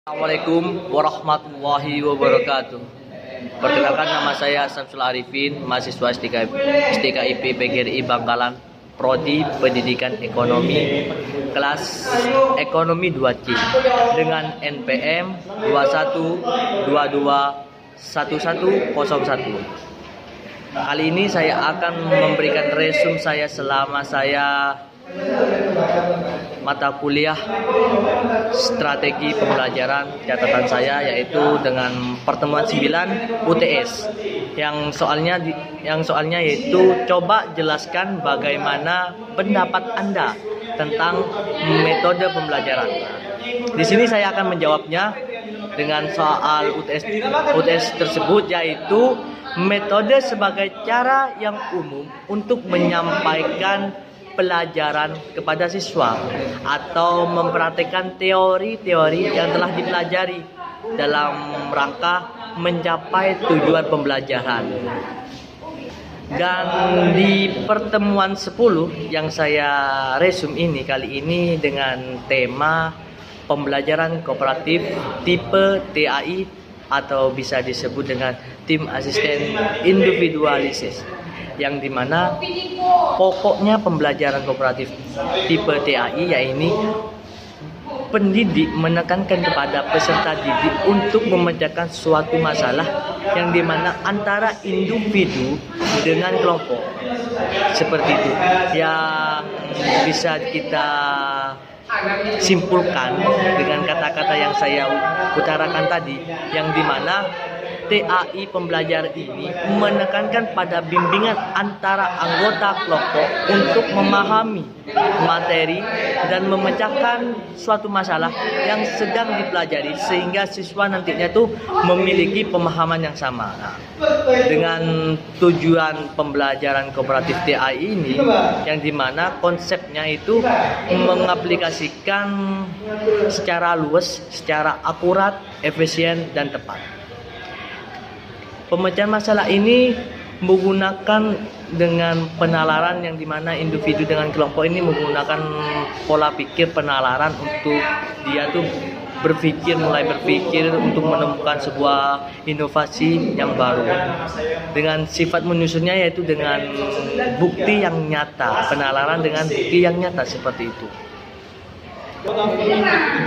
Assalamualaikum warahmatullahi wabarakatuh. Perkenalkan, nama saya Samsul Arifin, mahasiswa STKIP PGRI Bangkalan, Prodi Pendidikan Ekonomi, kelas Ekonomi 2C dengan NPM 21221101. Kali ini saya akan memberikan resume saya selama saya mata kuliah strategi pembelajaran catatan saya, yaitu dengan pertemuan 9 UTS yang soalnya yaitu coba jelaskan bagaimana pendapat Anda tentang metode pembelajaran. Di sini saya akan menjawabnya dengan soal UTS tersebut, yaitu metode sebagai cara yang umum untuk menyampaikan pelajaran kepada siswa atau mempraktikkan teori-teori yang telah dipelajari dalam rangka mencapai tujuan pembelajaran. Dan di pertemuan 10 yang saya resume ini kali ini dengan tema pembelajaran kooperatif tipe TAI atau bisa disebut dengan tim asisten individualisis, yang dimana pokoknya pembelajaran kooperatif tipe TAI yaitu pendidik menekankan kepada peserta didik untuk memecahkan suatu masalah yang dimana antara individu dengan kelompok, seperti itu yang bisa kita simpulkan dengan kata-kata yang saya utarakan tadi, yang dimana TAI pembelajaran ini menekankan pada bimbingan antara anggota kelompok untuk memahami materi dan memecahkan suatu masalah yang sedang dipelajari sehingga siswa nantinya itu memiliki pemahaman yang sama. Nah, dengan tujuan pembelajaran kooperatif TAI ini, yang dimana konsepnya itu mengaplikasikan secara luas, secara akurat, efisien, dan tepat. Pemecahan masalah ini menggunakan dengan penalaran, yang dimana individu dengan kelompok ini menggunakan pola pikir penalaran untuk dia tuh mulai berpikir untuk menemukan sebuah inovasi yang baru dengan sifat menyusunnya, yaitu dengan bukti yang nyata, penalaran dengan bukti yang nyata, seperti itu.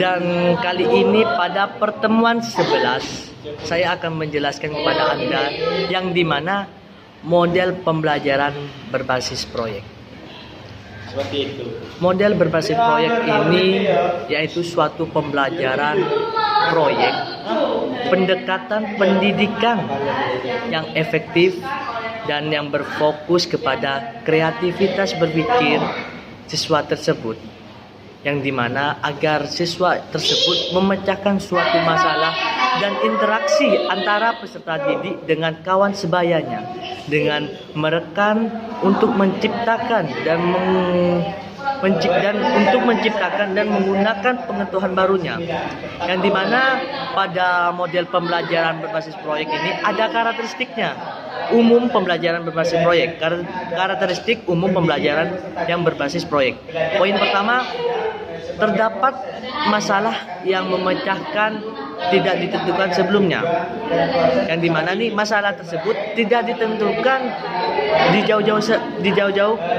Dan kali ini pada pertemuan 11 saya akan menjelaskan kepada Anda yang dimana model pembelajaran berbasis proyek. Seperti itu. Model berbasis proyek ini yaitu suatu pembelajaran proyek, pendekatan pendidikan yang efektif dan yang berfokus kepada kreativitas berpikir siswa tersebut, yang dimana agar siswa tersebut memecahkan suatu masalah dan interaksi antara peserta didik dengan kawan sebayanya dengan merekan untuk menciptakan dan menggunakan pengetahuan barunya, yang dimana pada model pembelajaran berbasis proyek ini ada karakteristiknya. Umum pembelajaran berbasis proyek, karakteristik umum pembelajaran yang berbasis proyek. Poin pertama, terdapat masalah yang memecahkan tidak ditentukan sebelumnya, yang dimana nih masalah tersebut tidak ditentukan di jauh-jauh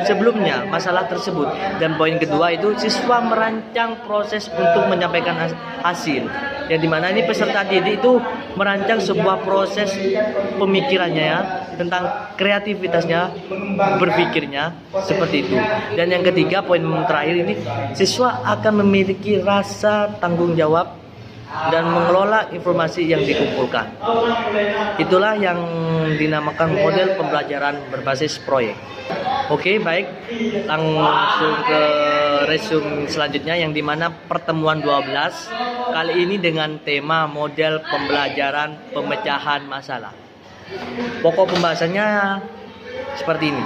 sebelumnya masalah tersebut. Dan poin kedua itu siswa merancang proses untuk menyampaikan hasil, yang dimana ini peserta didik itu merancang sebuah proses pemikirannya ya, tentang kreativitasnya, berpikirnya, seperti itu. Dan yang ketiga, poin terakhir ini, siswa akan memiliki rasa tanggung jawab dan mengelola informasi yang dikumpulkan. Itulah yang dinamakan model pembelajaran berbasis proyek. Oke, baik, langsung ke resume selanjutnya, yang dimana pertemuan 12 kali ini dengan tema model pembelajaran pemecahan masalah. Pokok pembahasannya seperti ini.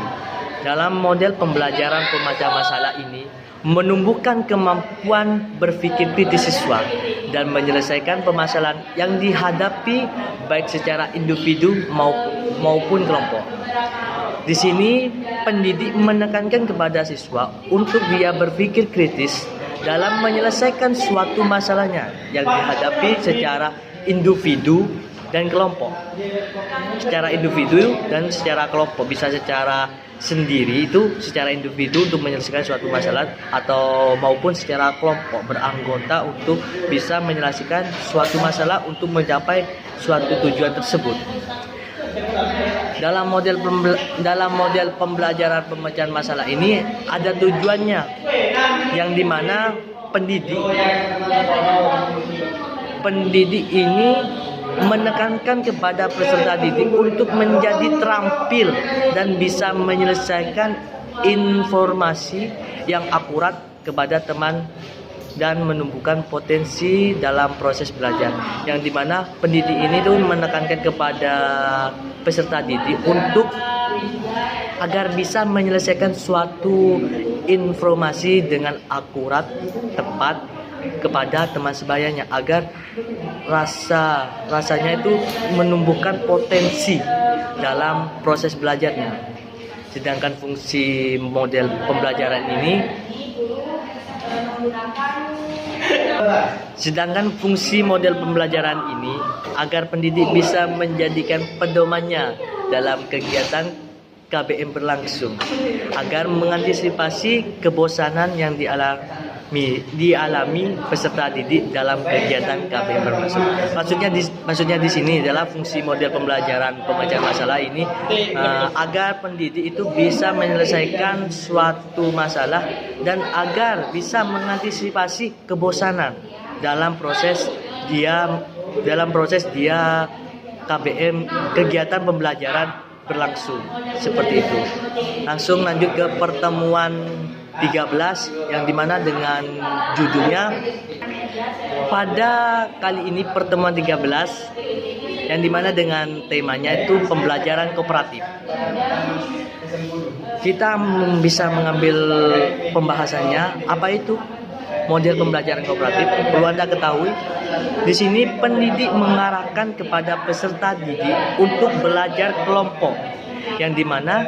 Dalam model pembelajaran pemecahan masalah ini menumbuhkan kemampuan berpikir kritis siswa dan menyelesaikan permasalahan yang dihadapi baik secara individu maupun kelompok. Di sini pendidik menekankan kepada siswa untuk dia berpikir kritis dalam menyelesaikan suatu masalahnya yang dihadapi secara individu dan kelompok. Secara individu dan secara kelompok, bisa secara sendiri itu secara individu untuk menyelesaikan suatu masalah, atau maupun secara kelompok beranggota untuk bisa menyelesaikan suatu masalah untuk mencapai suatu tujuan tersebut. Dalam model pembelajaran pemecahan masalah ini ada tujuannya, yang dimana pendidik ini menekankan kepada peserta didik untuk menjadi terampil dan bisa menyelesaikan informasi yang akurat kepada teman dan menumbuhkan potensi dalam proses belajar, yang dimana pendidik ini tuh menekankan kepada peserta didik untuk agar bisa menyelesaikan suatu informasi dengan akurat, tepat kepada teman sebayanya, agar rasanya itu menumbuhkan potensi dalam proses belajarnya. Sedangkan fungsi model pembelajaran ini agar pendidik bisa menjadikan pedomannya dalam kegiatan KBM berlangsung, agar mengantisipasi kebosanan yang dialami peserta didik dalam kegiatan KBM berlangsung. Maksudnya di sini adalah fungsi model pembelajaran pemecahan masalah ini agar pendidik itu bisa menyelesaikan suatu masalah dan agar bisa mengantisipasi kebosanan dalam proses dia KBM, kegiatan pembelajaran berlangsung, seperti itu. Langsung lanjut ke pertemuan 13 yang dimana dengan judulnya pada kali ini pertemuan 13 yang dimana dengan temanya itu pembelajaran kooperatif. Kita bisa mengambil pembahasannya apa itu model pembelajaran kooperatif. Perlu Anda ketahui, di sini pendidik mengarahkan kepada peserta didik untuk belajar kelompok, yang dimana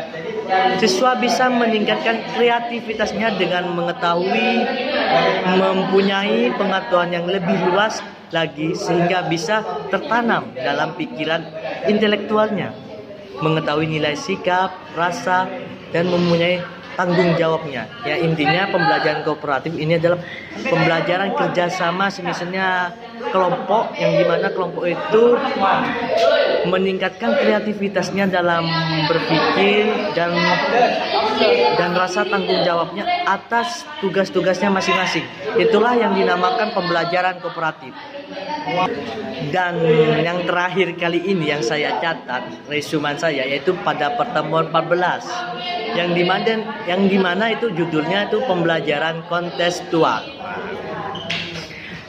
siswa bisa meningkatkan kreativitasnya dengan mengetahui, mempunyai pengetahuan yang lebih luas lagi sehingga bisa tertanam dalam pikiran intelektualnya, mengetahui nilai sikap, rasa, dan mempunyai tanggung jawabnya. Ya, intinya pembelajaran kooperatif ini adalah pembelajaran kerjasama, misalnya kelompok, yang dimana kelompok itu meningkatkan kreativitasnya dalam berpikir dan rasa tanggung jawabnya atas tugas-tugasnya masing-masing. Itulah yang dinamakan pembelajaran kooperatif. Dan yang terakhir kali ini yang saya catat resumen saya, yaitu pada pertemuan 14 yang dimana itu judulnya itu pembelajaran kontekstual.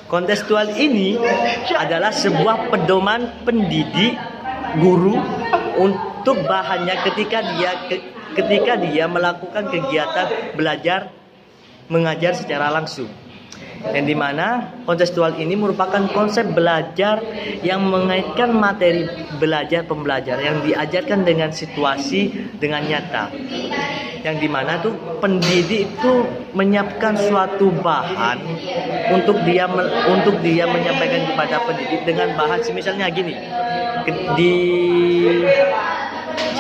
Kontekstual ini adalah sebuah pedoman pendidik guru untuk bahannya ketika dia melakukan kegiatan belajar mengajar secara langsung, yang dimana kontekstual ini merupakan konsep belajar yang mengaitkan materi belajar pembelajar yang diajarkan dengan situasi dengan nyata, yang dimana tuh pendidik itu menyiapkan suatu bahan untuk dia menyampaikan kepada pendidik dengan bahan misalnya gini,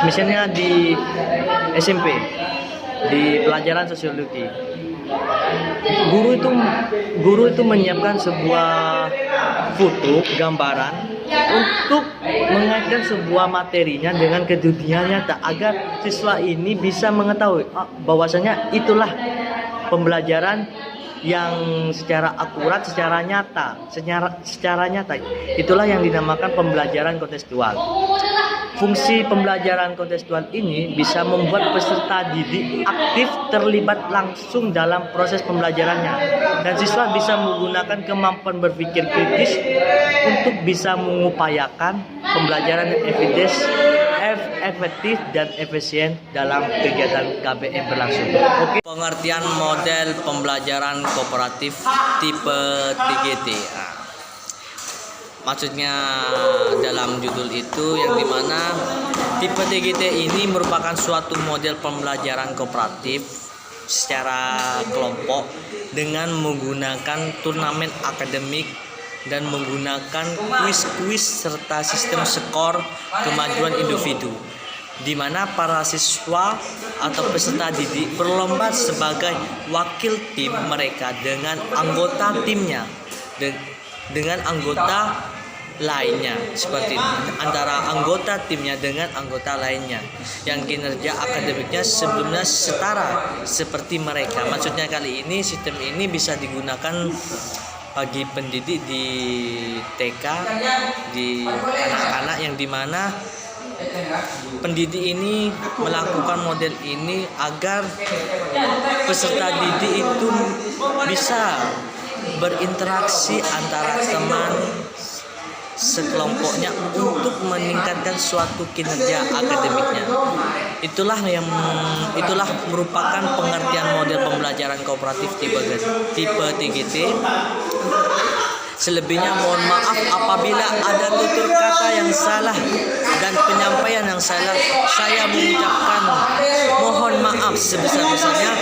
misalnya di SMP di pelajaran sosiologi, guru itu menyiapkan sebuah foto gambaran untuk mengaitkan sebuah materinya dengan kedudukan nyata agar siswa ini bisa mengetahui bahwasanya itulah pembelajaran yang secara akurat, secara nyata. Itulah yang dinamakan pembelajaran kontekstual. Fungsi pembelajaran kontekstual ini bisa membuat peserta didik aktif terlibat langsung dalam proses pembelajarannya, dan siswa bisa menggunakan kemampuan berpikir kritis untuk bisa mengupayakan pembelajaran yang efektif dan efisien dalam kegiatan KBM berlangsung. Oke. Pengertian model pembelajaran kooperatif tipe TGT. Maksudnya dalam judul itu yang dimana tipe TGT ini merupakan suatu model pembelajaran kooperatif secara kelompok dengan menggunakan turnamen akademik dan menggunakan kuis-kuis serta sistem skor kemajuan individu, di mana para siswa atau peserta didik berlomba sebagai wakil tim mereka dengan anggota timnya dengan anggota lainnya, seperti itu, antara anggota timnya dengan anggota lainnya yang kinerja akademiknya sebelumnya setara seperti mereka. Maksudnya kali ini sistem ini bisa digunakan bagi pendidik di TK, di anak-anak yang dimana pendidik ini melakukan model ini agar peserta didik itu bisa berinteraksi antara teman sekelompoknya untuk meningkatkan suatu kinerja akademiknya. Itulah merupakan pengertian model pembelajaran kooperatif tipe TGT. Selebihnya mohon maaf apabila ada tutur kata yang salah dan penyampaian yang salah. Saya mengucapkan mohon maaf sebesar-besarnya.